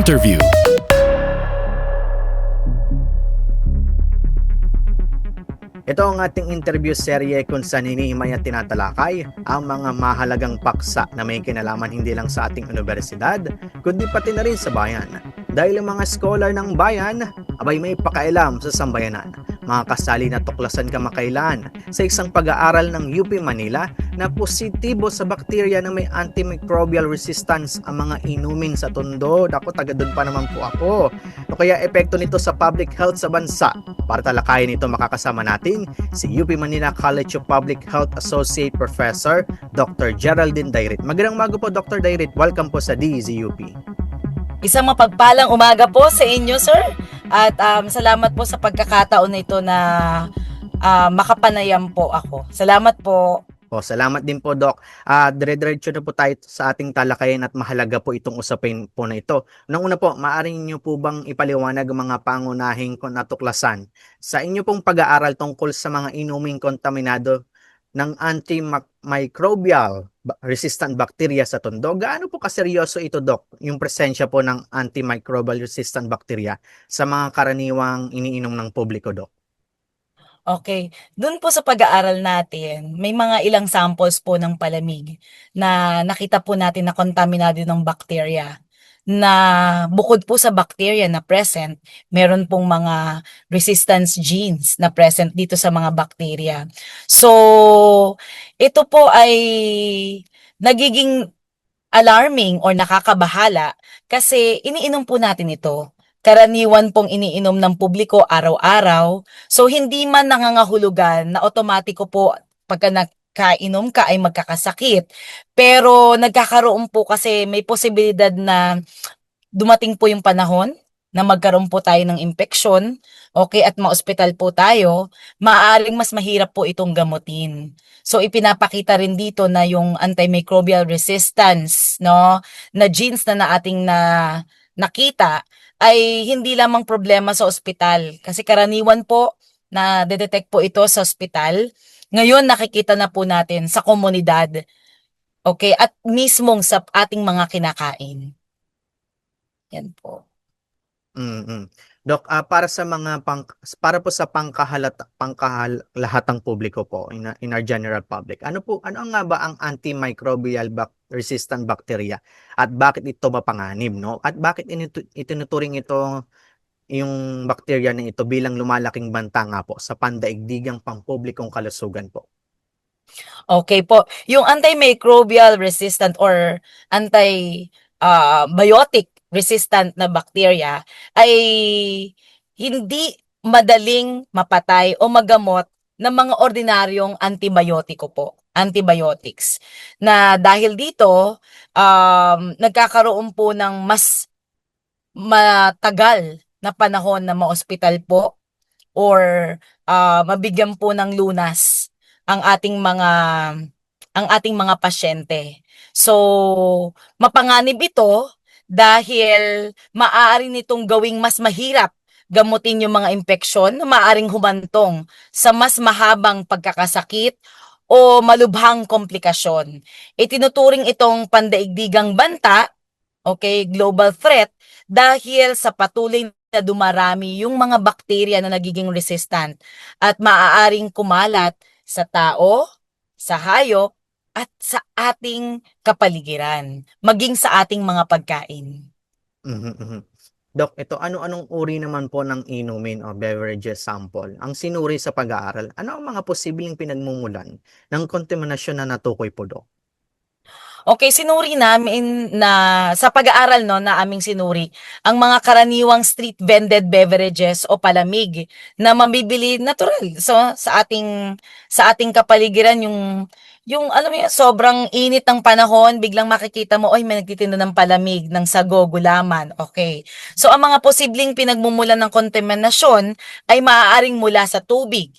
Interview. Ito ang ating interview serye kung saan hinihimay at tinatalakay ang mga mahalagang paksa na may kinalaman hindi lang sa ating universidad, kundi pati na rin sa bayan. Dahil ang mga scholar ng bayan, abay may pakailam sa sambayanan. Mga kasali na tuklasan kamakailan sa isang pag-aaral ng UP Manila na positibo sa bakterya na may antimicrobial resistance ang mga inumin sa tondo. Ako, taga doon pa naman po ako. O kaya epekto nito sa public health sa bansa. Para talakayin ito, makakasama natin si UP Manila College of Public Health Associate Professor Dr. Geraldine Dairit. Magandang umaga po, Dr. Dairit. Welcome po sa DZUP. Isang mapagpalang umaga po sa inyo, sir. At salamat po sa pagkakataon na ito na makapanayam po ako. Salamat po. Salamat din po, Doc. Dire-diretso na po tayo sa ating talakayan at mahalaga po itong usapin po na ito. Una po, maaari niyo po bang ipaliwanag ang mga pangunahing natuklasan sa inyo pong pag-aaral tungkol sa mga inuming kontaminado ng antimicrobial resistant bacteria sa tondo? Gaano po kaseryoso ito, Doc, yung presensya po ng antimicrobial resistant bacteria sa mga karaniwang iniinom ng publiko, Doc? Okay. Doon po sa pag-aaral natin, may mga ilang samples po ng palamig na nakita po natin na kontaminado ng bakterya. Na bukod po sa bacteria na present, meron pong mga resistance genes na present dito sa mga bacteria. So, ito po ay nagiging alarming or nakakabahala kasi iniinom po natin ito. Karaniwan pong iniinom ng publiko araw-araw. So, hindi man nangangahulugan na otomatiko po pagka nakainom ka ay magkakasakit. Pero nagkakaroon po kasi may posibilidad na dumating po yung panahon na magkaroon po tayo ng impeksyon, okay, at ma-ospital po tayo, maaaring mas mahirap po itong gamutin. So ipinapakita rin dito na yung antimicrobial resistance, no, na genes na ating nakita ay hindi lamang problema sa ospital. Kasi karaniwan po na detect po ito sa ospital. Ngayon nakikita na po natin sa komunidad. Okay, at mismong sa ating mga kinakain. Yan po. Doc, para po sa pangkalahatang publiko po in our general public. Ano nga ba ang antimicrobial resistant bacteria at bakit ito mapanganib, no? At bakit itinuturing ito yung bacteria na ito bilang lumalaking banta nga po sa pandaigdigang pampublikong kalusugan po? Okay po. Yung antimicrobial resistant or antibiotic resistant na bacteria ay hindi madaling mapatay o magamot ng mga ordinaryong antibiotiko po, antibiotics. Na dahil dito, nagkakaroon po ng mas matagal na panahon na ma-ospital po or mabigyan po ng lunas ang ating mga pasyente. So, mapanganib ito dahil maaari nitong gawing mas mahirap gamutin yung mga impeksyon na maaaring humantong sa mas mahabang pagkakasakit o malubhang komplikasyon. Itinuturing itong pandaigdigang banta, okay, global threat, dahil sa patuloy na dumarami yung mga bakterya na nagiging resistant at maaaring kumalat sa tao, sa hayop, at sa ating kapaligiran, maging sa ating mga pagkain. Doc, ito ano-anong uri naman po ng inumin o beverages sample ang sinuri sa pag-aaral? Ano ang mga posibleng pinagmumulan ng kontaminasyon na natukoy po, Doc? Okay, sinuri namin na sa pag-aaral no na aming sinuri ang mga karaniwang street vended beverages o palamig na mabibili natural sa ating kapaligiran yung alam mo yun, sobrang init ng panahon, biglang makikita mo, oy, may nagtitinda ng palamig, ng sago, gulaman. Okay. So, ang mga posibleng pinagmumulan ng kontaminasyon ay maaaring mula sa tubig,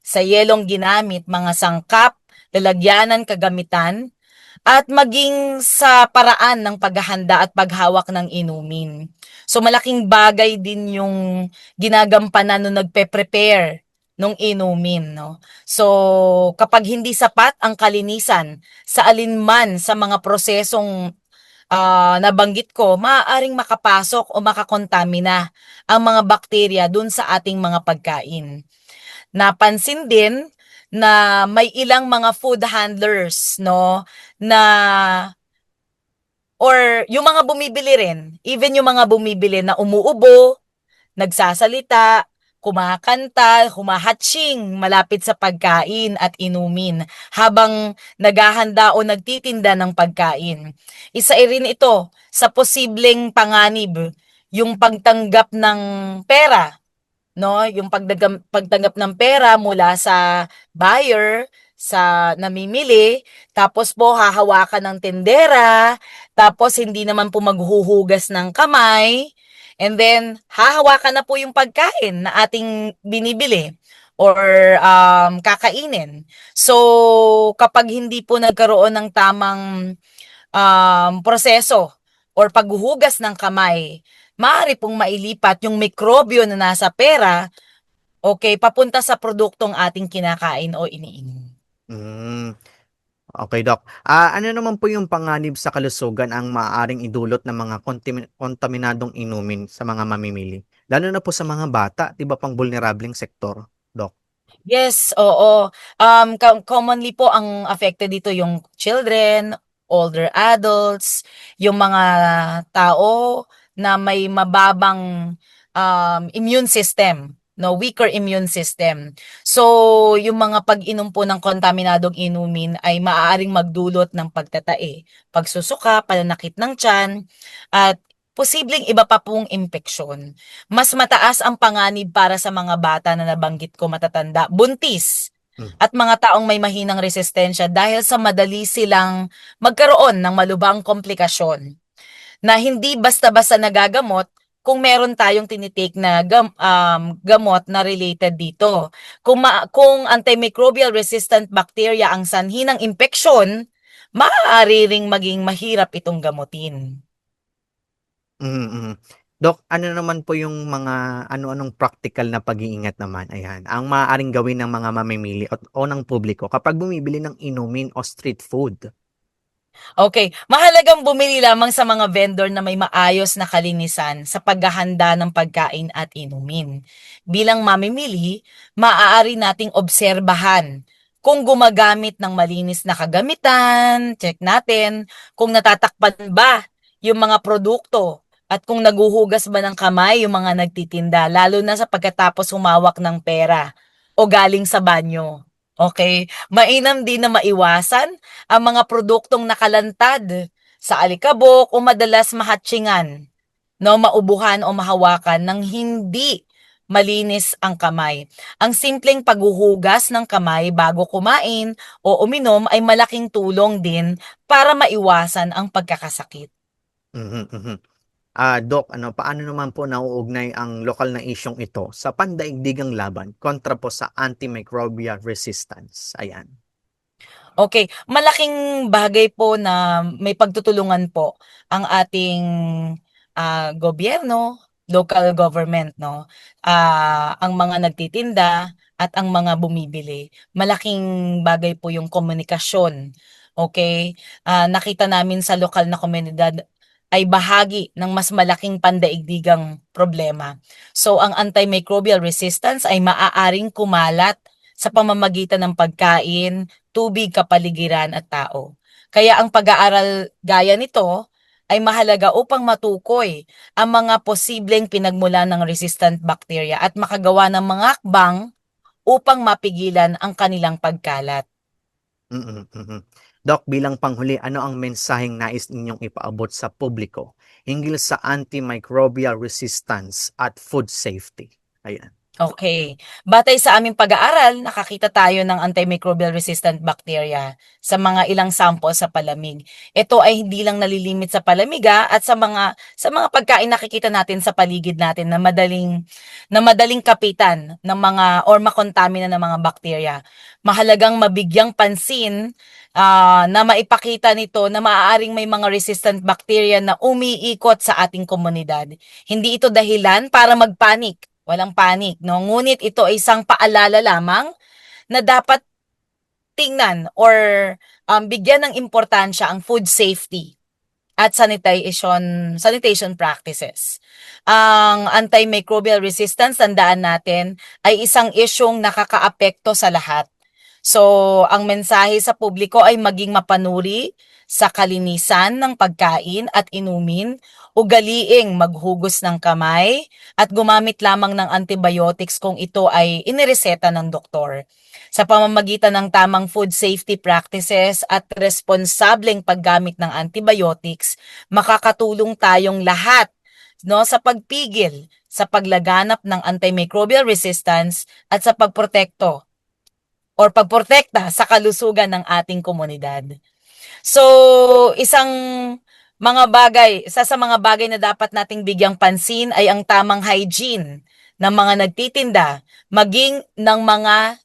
sa yelong ginamit, mga sangkap, lalagyanan, kagamitan, at maging sa paraan ng paghahanda at paghawak ng inumin. So malaking bagay din yung ginagampanan nung nagpe-prepare nung inumin, no? So kapag hindi sapat ang kalinisan sa alinman sa mga prosesong nabanggit ko, maaaring makapasok o makakontamina ang mga bakterya dun sa ating mga pagkain. Napansin din na may ilang mga food handlers, no, na or yung mga bumibili rin, even yung mga bumibili na umuubo, nagsasalita, kumakanta, humahatching malapit sa pagkain at inumin habang naghahanda o nagtitinda ng pagkain. Isa rin ito sa posibleng panganib, yung pagtanggap ng pera, no? Yung pagtanggap ng pera mula sa buyer, sa namimili, tapos po hahawakan ng tindera, tapos hindi naman po maghuhugas ng kamay, and then hahawakan na po yung pagkain na ating binibili or kakainin. So, kapag hindi po nagkaroon ng tamang proseso or paghuhugas ng kamay, maaari pong mailipat yung mikrobyo na nasa pera, okay, papunta sa produktong ating kinakain o iniinom. Hmm, okey Dok. Ano naman po yung panganib sa kalusugan ang maaaring idulot ng mga kontaminadong inumin sa mga mamimili? Lalo na po sa mga bata, 'di ba pang vulnerableng sektor, Dok? Yes, oo. Commonly po ang affected dito yung children, older adults, yung mga tao na may mababang immune system, no, weaker immune system. So, yung mga pag-inom po ng kontaminadong inumin ay maaaring magdulot ng pagtatae, pagsusuka, pananakit ng tiyan, at posibleng iba pa pong impeksyon. Mas mataas ang panganib para sa mga bata na nabanggit ko, matatanda, buntis, Hmm, at mga taong may mahinang resistensya dahil sa madali silang magkaroon ng malubhang komplikasyon na hindi basta-basta nagagamot kung meron tayong tinitake na gamot na related dito. Kung antimicrobial resistant bacteria ang sanhi ng impeksyon, maaari ring maging mahirap itong gamutin. mm. Dok, ano naman po yung mga ano-anong praktikal na pag-iingat naman, ayan, ang maaaring gawin ng mga mamimili o ng publiko kapag bumibili ng inumin o street food? Okay, mahalagang bumili lamang sa mga vendor na may maayos na kalinisan sa paghahanda ng pagkain at inumin. Bilang mamimili, maaari nating obserbahan kung gumagamit ng malinis na kagamitan, check natin kung natatakpan ba yung mga produkto at kung naguhugas ba ng kamay yung mga nagtitinda, lalo na sa pagkatapos humawak ng pera o galing sa banyo. Okay, mainam din na maiwasan ang mga produktong nakalantad sa alikabok o madalas mahatsingan, no, maubuhan o mahawakan ng hindi malinis ang kamay. Ang simpleng paghuhugas ng kamay bago kumain o uminom ay malaking tulong din para maiwasan ang pagkakasakit. Mhm, mhm. Dok, ano, paano naman po nauugnay ang lokal na isyung ito sa pandaigdigang laban kontra po sa antimicrobial resistance? Ayan. Okay, malaking bagay po na may pagtutulungan po ang ating, gobyerno, local government, 'no, ang mga nagtitinda at ang mga bumibili. Malaking bagay po yung komunikasyon, okay. Nakita namin sa lokal na komunidad ay bahagi ng mas malaking pandaigdigang problema. So, ang antimicrobial resistance ay maaaring kumalat sa pamamagitan ng pagkain, tubig, kapaligiran at tao. Kaya ang pag-aaral gaya nito ay mahalaga upang matukoy ang mga posibleng pinagmulan ng resistant bacteria at makagawa ng mga hakbang upang mapigilan ang kanilang pagkalat. Mm, mhm. Dok, bilang panghuli, ano ang mensaheng nais ninyong ipaabot sa publiko hinggil sa antimicrobial resistance at food safety? Ayan. Okay. Batay sa aming pag-aaral, nakakita tayo ng antimicrobial resistant bacteria sa mga ilang sample sa palamig. Ito ay hindi lang nalilimit sa palamiga at sa mga pagkain nakikita natin sa paligid natin na madaling kapitan ng mga or makontamina ng mga bakterya. Mahalagang mabigyang pansin na maipakita nito na maaaring may mga resistant bacteria na umiikot sa ating komunidad. Hindi ito dahilan para magpanik. Walang panik, no? Ngunit ito ay isang paalala lamang na dapat tingnan or bigyan ng importansya ang food safety. at sanitation practices. Ang antimicrobial resistance, tandaan natin, ay isang isyong nakakaapekto sa lahat. So, ang mensahe sa publiko ay maging mapanuri sa kalinisan ng pagkain at inumin, ugaliing maghugos ng kamay, at gumamit lamang ng antibiotics kung ito ay inireseta ng doktor. Sa pamamagitan ng tamang food safety practices at responsableng paggamit ng antibiotics, makakatulong tayong lahat, no, sa pagpigil sa paglaganap ng antimicrobial resistance at sa pagprotekta sa kalusugan ng ating komunidad. So, isa sa mga bagay na dapat nating bigyang pansin ay ang tamang hygiene ng mga nagtitinda, maging ng mga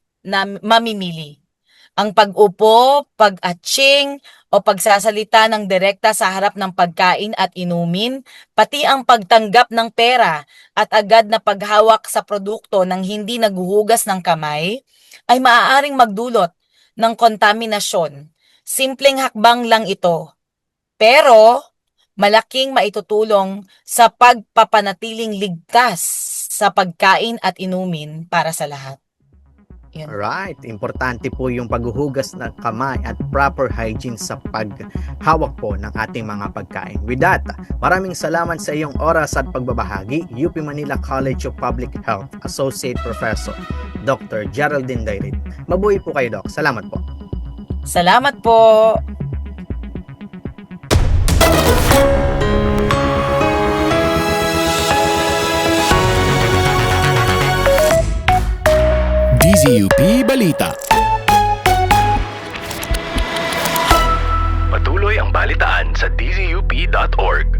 mamimili. Ang pag-upo, pag-atching, o pagsasalita ng direkta sa harap ng pagkain at inumin, pati ang pagtanggap ng pera at agad na paghawak sa produkto ng hindi naghuhugas ng kamay, ay maaaring magdulot ng kontaminasyon. Simpleng hakbang lang ito, pero malaking maitutulong sa pagpapanatiling ligtas sa pagkain at inumin para sa lahat. Yun. Alright, importante po yung paghuhugas ng kamay at proper hygiene sa paghawak po ng ating mga pagkain. With that, maraming salamat sa iyong oras at pagbabahagi. UP Manila College of Public Health Associate Professor Dr. Geraldine Dairit. Mabuhay po kayo, Doc. Salamat po. Salamat po! DZUP Balita. Patuloy ang balitaan sa dzup.org.